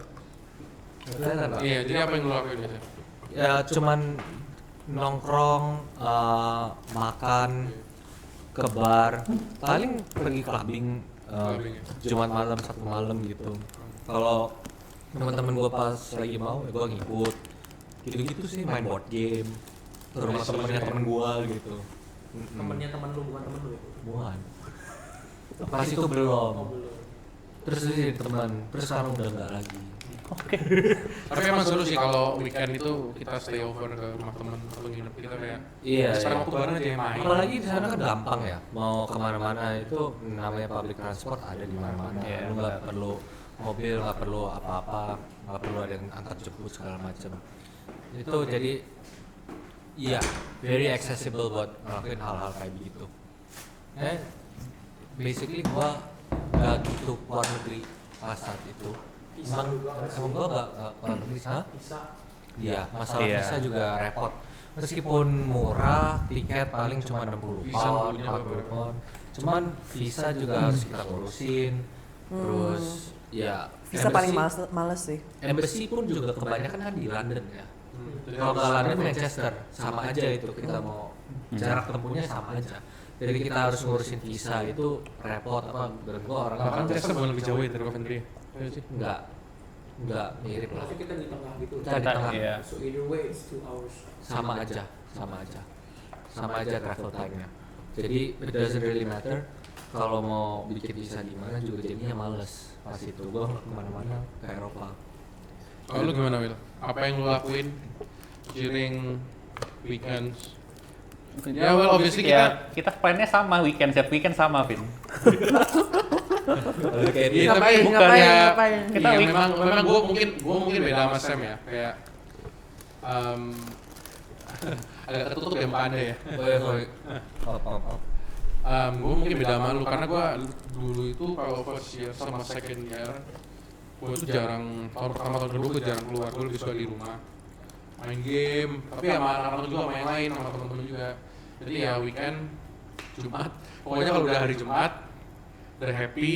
Gak kelihatan Pak. Iya, jadi apa yang lu lakuin biasanya? Ya cuman nongkrong, makan, ke bar, paling pergi clubbing, Clubbing, Jumat malam, Sabtu malam gitu. Kalau teman-teman gue pas lagi mau, ya gue ngikut. Gitu-gitu sih, main board game, ke rumah temennya temen gue gitu. Temennya temen lu bukan temen lu ya? Bukan. Pas itu belum. Terus jadi teman, terus sekarang udah enggak lagi. Tapi emang seru sih kalau weekend itu kita stay over ke rumah temen atau nginep kita kayak Iya. sekarang waktu bareng aja yang main. Apalagi di sana kan gampang ya, mau kemana-mana itu namanya public transport ada di mana-mana. Iya, Lu nggak perlu mobil, nggak perlu apa-apa, nggak perlu ada yang antar jemput segala macam. Itu jadi iya very accessible buat ngelakuin hal-hal kayak begitu. Basically gua nggak gitu keluar negeri pas saat itu. Emang gua nggak keluar negeri, Bisa. Iya, masalah Iya. visa juga repot. Meskipun murah, tiket paling cuma 60 Visa pound, dulunya 40 berapa? pound. Cuman visa juga harus kita urusin. Terus ya Visa paling males sih. Embassy pun juga kebanyakan kan di London ya. Jadi Kalau harus- nggak London, Manchester sama aja itu, kita mau jarak tempuhnya sama aja. Jadi kita harus ngurusin visa itu repot apa? Dan gua orang Bahkan Manchester bukan lebih jauh ya dari Coventry. Iya sih. nggak mirip lah. Tapi kita di tengah gitu. Kita di tengah. Iya. So either way it's 2 hours. Sama aja travel time-nya. Jadi it doesn't really matter kalau mau bikin visa di mana juga jadinya males pas itu. Gua nggak kemana-mana ke Eropa. Kalau lu gimana Will? Apa yang lu lakuin during weekends? Ya, well, obviously kita plan-nya sama weekend, setiap weekend sama, Vin. Kayak Iya, tapi Ngapain, bukan ya. ngapain? Kita Iya, week- memang gue mungkin beda sama Sam ya. Kayak agak tertutup ya muka anda ya. Gue mungkin beda sama lu karena gue dulu itu kalau first year sama second year gue tuh jarang, tahun pertama tahun kedua gue jarang keluar, gue lebih suka di rumah main game, tapi sama anak-anak juga sama yang lain, sama temen-temen juga. Jadi ya weekend, Jumat, pokoknya kalau udah hari Jumat, udah happy,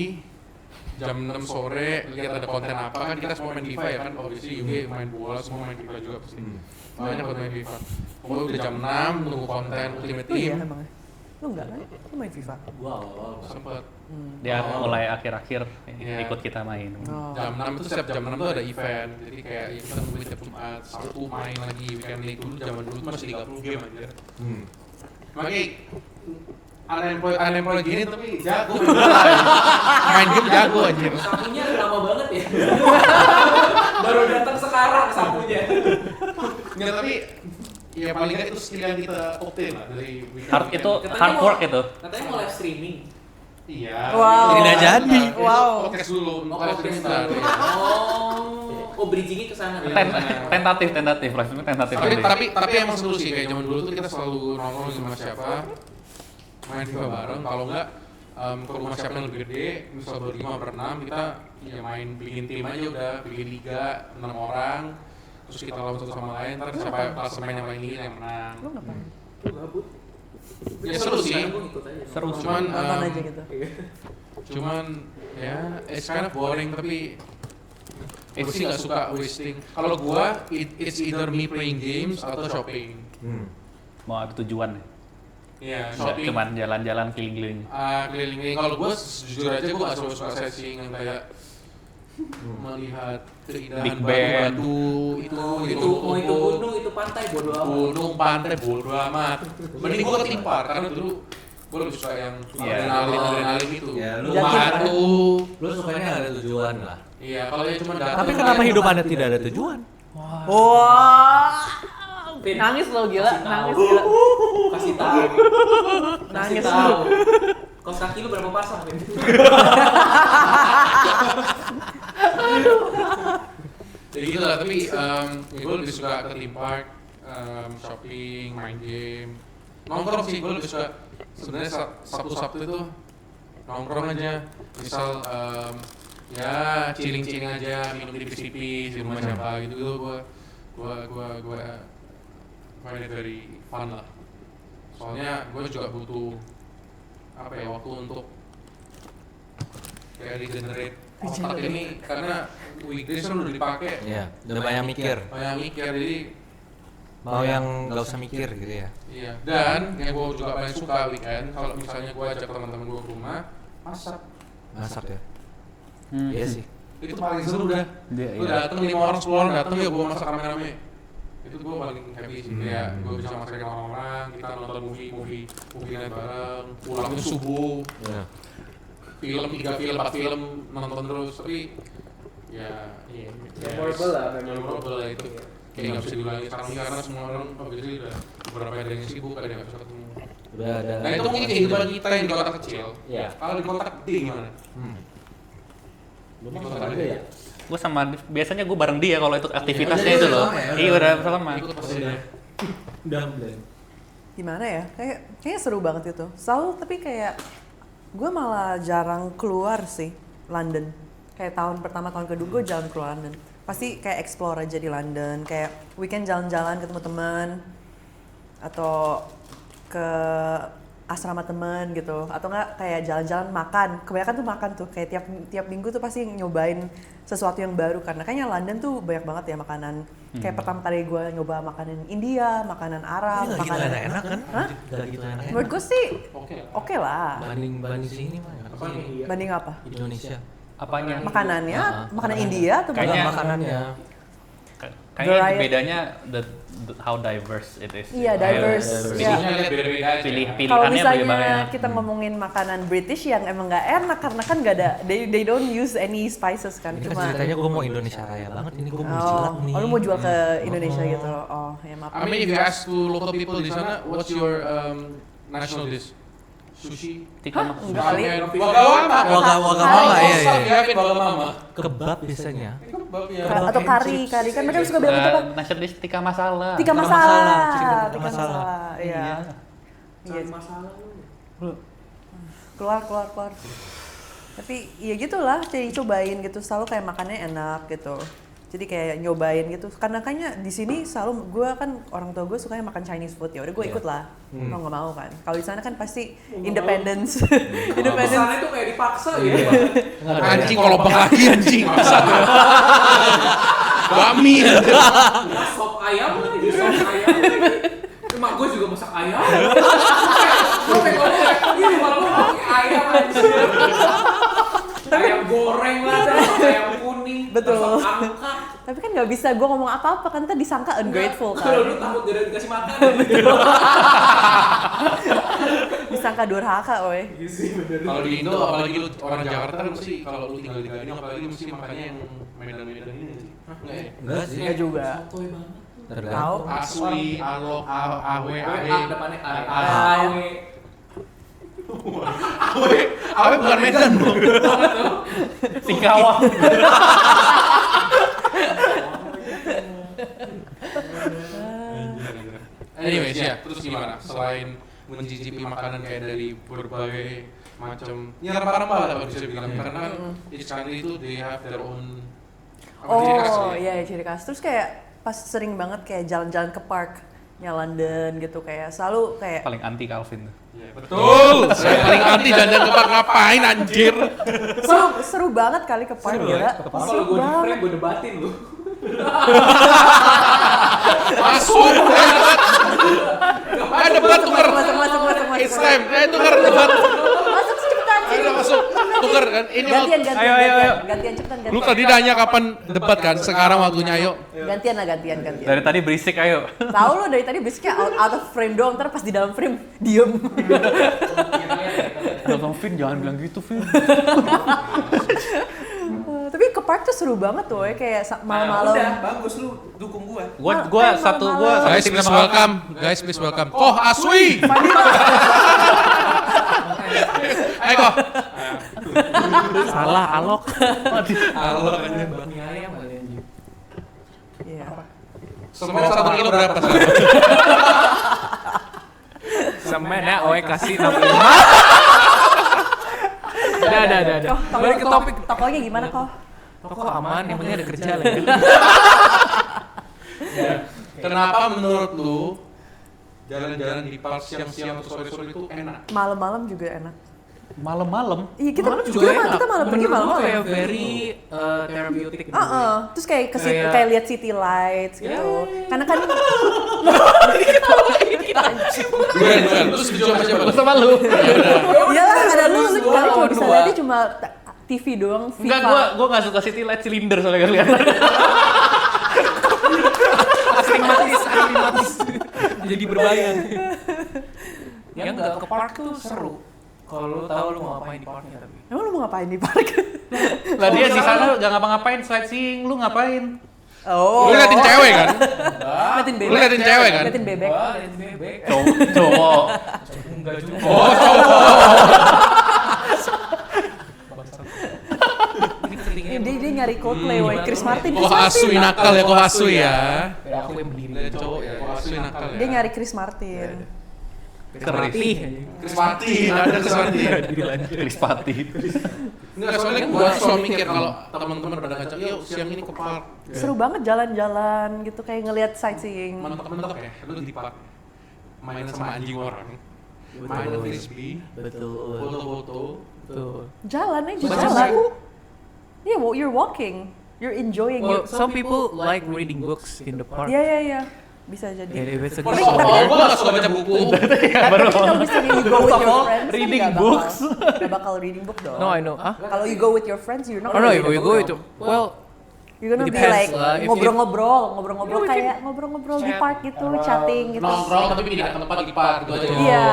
jam 6 sore, lihat ada konten apa kan, kita semua main FIFA ya kan, obviously UK main bola, semua main FIFA juga pasti. Banyak buat main FIFA. Pokoknya udah jam 6, nunggu konten Ultimate Lu iya Team, emang. Lu enggak kan? Lu main FIFA. Gua awal sempet. Dia mulai akhir-akhir Iya. ikut kita main. Oh. Jam 6 itu setiap jam 6 tuh ada event, jadi kayak ya kita nungguin tiap Jumat, Sabtu main lagi, weekend league dulu, zaman dulu tuh masih 30 game aja. Makanya unemployed gini tapi jago main bola ya. Main game jago anjir. Sapunya lama banget ya. Baru datang sekarang sapunya. Nggak, tapi ya paling nggak itu skill yang kita obtain lah dari weekend. Hard itu Katanya hard mau- work itu. Katanya mau live streaming. Iya. Wow. Tidak jadi. Wow. Podcast dulu, Oh, live streaming ntar, ya. Oh, bridgingnya ke sana. Tentatif live streaming tentatif. Tapi emang seru sih, kayak zaman dulu tuh kita selalu nongkrong sama siapa, main FIFA bareng. Kalau enggak ke rumah siapa yang lebih gede, misal berlima berenam, kita ya main bikin tim aja udah, bikin liga 6 orang, terus kita lawan satu sama lain, ntar siapa klasemen yang paling tinggi yang menang. Lu ngapain? Gabut. Ya seru sih, Gue ikut aja. Seru. cuman Nonton aja gitu. cuman ya it's kind of boring, tapi gue sih nggak suka wasting. Kalau gua it's either me playing games atau shopping. Mau ada tujuan ya. Iya, Nggak shopping. cuman jalan-jalan keliling-keliling. Keliling-keliling. Kalau gue jujur aja gue gak suka sightseeing yang kayak melihat keindahan Big Ben. batu Itu gunung, itu pantai, bodo amat. gunung pantai bodo amat. Mending gue ke theme park karena dulu gue lebih suka yang Iya. adrenalin itu. Ya, lu Batu. Lu sukanya ada tujuan lah. Iya, kalau yang cuma datang. Tapi kenapa hidup Anda tidak ada tujuan? Wah. Vin, Nangis lo gila, kasih nangis tahu. gila. Kasih tahu. Nangis Kasih tahu. Kos kaki lu berapa pasang, Vin? Jadi gitu lah, tapi gue lebih suka ke theme park, shopping, main game, nongkrong sih. Gue lebih suka sebenarnya Sabtu itu nongkrong aja. Misal ya chilling aja, minum tipis-tipis di rumah siapa gitu. Gue find it very fun lah. Soalnya gue juga butuh waktu untuk kayak regenerate otak ini karena weekdays kan udah dipakai. Iya, udah banyak mikir. Jadi Mau yang nggak usah mikir gitu ya. iya. Dan yang gue juga paling suka weekend kalau misalnya gue ajak teman-teman gue ke rumah masak. Masak ya. Iya sih. Itu paling seru dah. Iya, Lu iya. dateng 5 orang 10 orang dateng ya gue masak rame-rame. Itu gue paling happy sih. Kayak gue bisa masakin orang-orang, kita nonton movie night bareng, pulangnya subuh. Iya. Film 3 film 4 film nonton terus, tapi ya Memorable lah, memorable lah itu. Kayak nggak bisa diulangi sekarang ini karena semua orang obviously udah beberapa ada yang sibuk, ada yang nggak bisa ketemu. Udah ada. Nah itu mungkin kehidupan kita yang di kota kecil. Iya. Kalau di kota gede gimana? Di kota gede ya? Gue sama biasanya gue bareng dia kalau itu aktivitasnya Iya, itu loh. sama ya, Iya udah. udah sama. Ikut pasti dia. Gimana ya? Kayaknya seru banget itu. Selalu tapi kayak gue malah jarang keluar sih London. Kayak tahun pertama, tahun kedua gue jarang keluar London. Pasti kayak explore aja di London, kayak weekend jalan-jalan ketemu teman atau ke asrama teman gitu, atau enggak kayak jalan-jalan makan. Kebanyakan tuh makan tuh, kayak tiap minggu tuh pasti nyobain sesuatu yang baru karena kayaknya London tuh banyak banget ya makanan. Kayak pertama kali gue nyoba makanan India, makanan Arab, Nggak gitu makanan enak kan? Hah? Gak gitu enak. Menurut gue sih Oke. oke lah. Banding sini mah. Apa nih? Banding apa? Indonesia. Apanya? Makanannya, makanan makanan. India atau Kayaknya- makanannya. Kayaknya Variety. bedanya how diverse it is. Iya, diverse. diverse. Ya. Biasanya lihat beda-beda aja. Kalau Pilihannya misalnya banyak. kita ngomongin makanan British yang emang nggak enak karena kan nggak ada, they don't use any spices kan, Ini kan cuma ceritanya gue mau Indonesia Raya banget, ini gue mau silat nih. lu mau jual ke Indonesia gitu loh. Oh, ya maaf. I mean if you ask to local people di sana, what's your national dish? Sushi. Tikar Enggak kali. Wagamama. Wagamama, iya, iya. Iya, wagamama. Kebab biasanya. Kebab ya. Atau kari kan mereka suka bilang itu apa? national dish tikar masala. Tikar Tikar masala. masala, chicken Tikar masala. masala. Iya. Iya. Masalah lu. Keluar. Tapi ya gitulah, jadi cobain gitu, selalu kayak makannya enak gitu. Jadi kayak nyobain gitu. Karena kayaknya di sini selalu gue kan orang tua gue sukanya makan Chinese food, ya udah gue ikut lah. Mau nggak mau kan. Kalau di sana kan pasti independence. Independence. Pesannya tuh kayak dipaksa ya. Anjing kalau lagi anjing masa. Bami. Sop ayam lagi, sop ayam. Emak gue juga masak ayam. Gue pengen ngomong gini, malah gue pakai ayam anjir. Ayam goreng lah, ada ayam kuning, Betul. sop angkat. Tapi kan nggak bisa gue ngomong apa-apa kan, ntar disangka ungrateful Kalau lu kan. takut gak ada dikasih makan. Disangka durhaka, woi. Iya sih, bener. Kalau di Indo apalagi lu orang Jakarta kan mesti kalau lu tinggal di Gading apalagi mesti makannya yang Medan-Medan ini sih. Enggak ya? Enggak sih. Enggak juga. Sotoy banget. Tahu. Asli, alok, awe, A depannya A. Awe. Awe bukan Medan bro. Singkawang. Anyways ya, terus gimana? Selain mencicipi makanan kayak dari berbagai macam, ya rempah-rempah lah kalau bisa bilang. Karena kan each country itu they have their own ciri khas Oh ya. iya, ciri khas. Terus kayak pas sering banget kayak jalan-jalan ke parknya London gitu, kayak selalu kayak Paling anti Calvin tuh. Iya, betul. Saya paling anti dandan ke park ngapain anjir? seru banget kali ke park Seru ya. ya, ke park. Kalau gue di frame, gue debatin lu. Masuk. debat tuker. Masuk. It's time. Tuker debat. Masuk cepetan. Ayo masuk. Tuker kan. Ini Gantian. Ayo. Gantian cepetan. Lu tadi nanya kapan debat kan? Sekarang waktunya ayo. Gantian. Dari tadi berisik, ayo. Tahu lo dari tadi basic out of frame doang, ntar pas di dalam frame diem. Bang Vin, jangan bilang gitu, Vin. Tapi ke park tuh seru banget tuh ya, kayak malam-malam. Udah, bagus lu dukung gua. Gua satu Guys, tim please sama welcome. Guys, please welcome. Koh Aswi. Ayo Koh. Salah, Alok. Bakmi ayam kali anjing. Iya. Semen 1 kilo berapa sekarang? Semen ya, oe kasih 65. Udah. Balik ke topik. Tokonya gimana kok? Toko aman, yang penting ada kerja lah. Kenapa menurut lu jalan-jalan di park siang-siang atau sore-sore itu enak? Malam-malam juga enak. malam-malam. Iya kita kita malam pergi malam-malam. Kayak very therapeutic. Terus kayak Kayak lihat city lights gitu. Karena kan Bukan. Terus dijual sama siapa? sama lu. iyalah ada lu kan cuma bisa lihatnya cuma TV doang, FIFA. Enggak, gua enggak suka city light silinder soalnya kelihatan. Sering mati. Jadi berbahaya. Yang enggak ke park tuh seru. Kalau lu tahu lu mau ngapain di parknya tapi. Emang lu mau ngapain di park? Lah dia di sana enggak ngapa-ngapain, sightseeing, lu ngapain? Oh. Lu liatin cewek kan? Liatin bebek. Lu liatin cewek kan? Liatin bebek. Wah, lihat bebek. Cowok. Enggak juga. Oh, cowok. Dia nyari Coldplay, woy. Chris Martin. Koh Aswi nakal ya, Koh Aswi ya. Kayak aku yang berdiri. Lihat cowok ya, Koh Aswi nakal ya. Dia nyari Chris Martin. Kerti. Chris Martin, ada Chris Martin. Krispati. Enggak, soalnya gua suami mikir kalau teman-teman pada ngajak, yuk siang ini ke park. Seru banget jalan-jalan gitu kayak ngelihat sightseeing. Mantap ya, lu di park main sama anjing orang, main frisbee, Betul. foto-foto. Betul. Jalan aja, Baca jalan. buku. Yeah, well, you're walking. You're enjoying Well, it. some people like reading books in the park. Yeah. Bisa jadi. Yeah, if it's a First good of all, gua gak suka baca buku. Tapi kalau misalnya you go with your friends, reading kan books. Gak bakal reading book dong. No, I know. Kalau you go with your friends, you're not Oh no, gonna if read a we book go dong. to well, You're gonna it be depends like lah. If ngobrol-ngobrol Yeah, we kayak ngobrol-ngobrol di chat park gitu, chatting gitu. Nongkrong tapi pindah ke tempat di park gitu aja. Iya.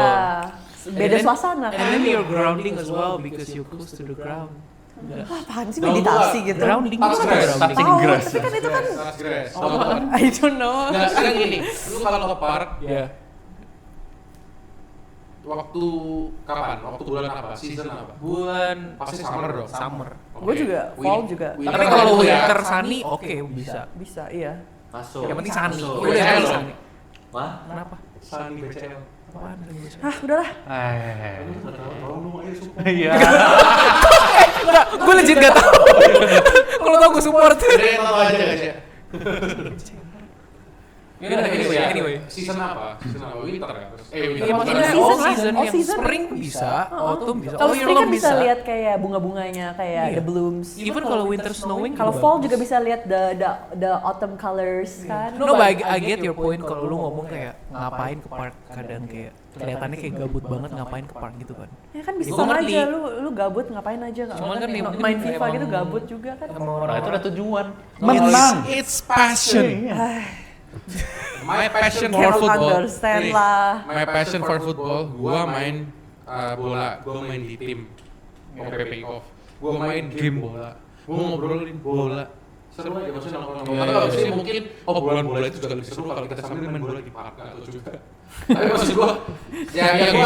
Beda And then- suasana and kan. then you're grounding as well because you're close to the ground. Wah, apaan sih meditasi gitu? Grounding. Touch Apa grass. grounding? Tahu, grass. tapi kan itu kan Touch grass. I don't know. Nggak, sekarang gini, lu kalau ke park, Yeah. waktu kapan? Waktu bulan apa? Season apa? Bulan Pasti summer dong. Summer. Gue juga, fall juga. Tapi kalau winter sunny, oke bisa. Bisa, iya. Masuk. Yang penting sunny. Masuk. Udah yang penting BCL. sunny. Wah, Kenapa? Sunny BCL. Apaan? Ah, udahlah. Iya. Gue legit gak tau. Kalau tau gue support. Udah yang tahu aja guys ya. Anyway. Season apa? Season apa? Winter ya? Ya maksudnya Season all lah, season, all yang season. spring bisa, autumn bisa, Kalau all year spring long kan bisa bisa. lihat kayak bunga-bunganya, kayak Iya. the blooms. Even kalau winter snowing Kalau juga fall bagus. juga bisa lihat the autumn colors kan. No, but I get your point kalau lu ngomong kayak ngapain ke park kadang kayak kelihatannya kayak gabut banget ngapain ke park gitu kan. Ya kan bisa Gua sama ngerti. aja lu gabut ngapain aja nggak Cuman kan yang main penting FIFA emang- gitu gabut juga kan. Nah, itu udah tujuan. It's passion. My passion for Can't football. understand Nih, lah. My passion for football. Gua main bola. Gua main di tim. PPI off. Gua main game bola. Gua ngobrolin bola. Seru aja maksudnya nongkrong. Tapi abis ini mungkin obrolan bola itu juga lebih seru kalau kita sambil main bola di park atau juga. Tapi maksud gua,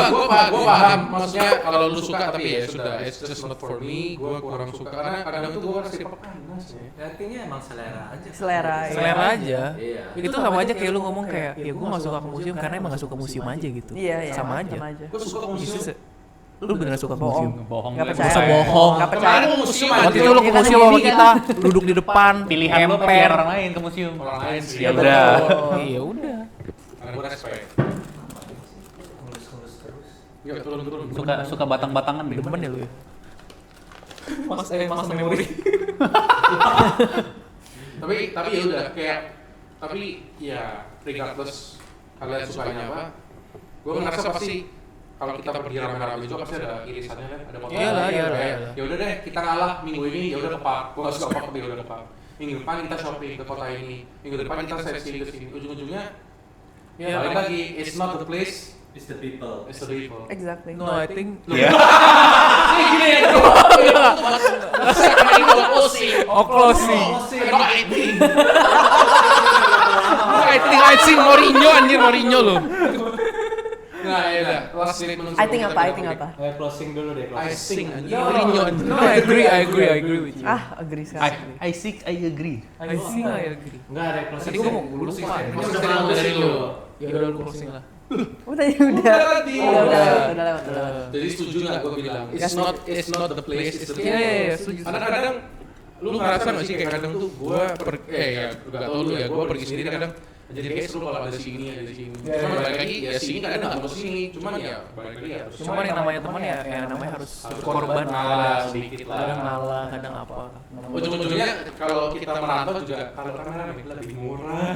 gua paham. Maksudnya kalau lu suka tapi ya sudah, it's just not for me. Gua kurang suka karena kadang itu gua ngerasa panas ya. artinya emang selera aja. Selera. ya. Selera aja. Iya. Itu sama aja kayak lu ngomong kayak ya gue gak suka ke museum karena emang gak suka museum aja gitu. Iya, iya. Sama aja. Gua suka ke museum. Lu beneran suka ke museum? Bohong. Nggak gue. percaya. Usah bohong. Nggak percaya. Kemarin gua museum Waktu aja. itu lu ke Ya kan museum sama sendiri kita, duduk di depan, Pilihan lu apa biar orang lain ke museum? Orang lain sih. Ya udah. Iya udah. Karena gua respect. Yuk turun. Suka batang-batangan deh. Demen ya lu ya. Mas memori. Tapi ya udah kayak tapi ya regardless kalian sukanya apa, Gue ngerasa pasti kalau kita pergi rame-rame juga pasti ada irisannya kan, ada motor. Iyalah. Ya udah deh, kita ngalah minggu ini, ya udah ke park. Gue nggak suka park, tapi ya udah ke park. Minggu depan kita shopping ke kota ini. Minggu depan kita sightseeing ke sini. Ujung-ujungnya, balik lagi, it's not the place, It's the people. it's the people. Exactly. No, I think Gini ya, segmen itu closing. oh closing. No, I think Mourinho anjir, Mourinho loh. Nah, ya udah. Last statement. I think apa? Closing dulu deh. I think anjir, Mourinho anjir. No, I agree with you. Agree sekali. I think I agree. I think I agree. Enggak ada closing. Tadi gua mau lupa. Closing dari lu. Ya udah lu closing lah. Tadi udah. tadi. Udah lewat. Jadi setuju nggak gue bilang? It's not the place, it's the people. Iya, setuju. Kadang-kadang lu ngerasa nggak sih kayak kadang tuh gue ya nggak tau lu ya, gue pergi sendiri kadang jadi kayak seru kalau ada sini. Cuman balik lagi ya sini kadang nggak mau sini, cuman ya balik lagi ya. Cuman yang namanya teman ya namanya harus korban. Ngalah sedikit Kadang lah. ngalah, kadang apa. Ujung-ujungnya kalau kita merantau juga kalau rame-rame lebih murah.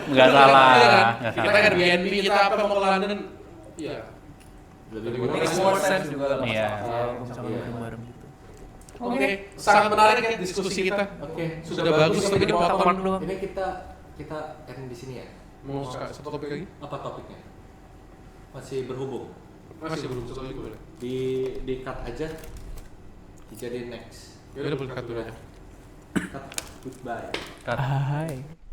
Nggak salah. Kita Airbnb kita apa mau ke London, ya lebih murah. Makes more sense juga lah. Iya. Sama bareng gitu. Oke, sangat menarik ya diskusi kita. Oke. Sudah bagus tapi dipotong dulu. Ini kita end di sini ya. Mau satu topik lagi? Apa topiknya? Masih berhubung. Masih belum satu lagi boleh. Di cut aja. Dijadiin next. Ya udah boleh cut dulu aja. Cut. Goodbye. Hai.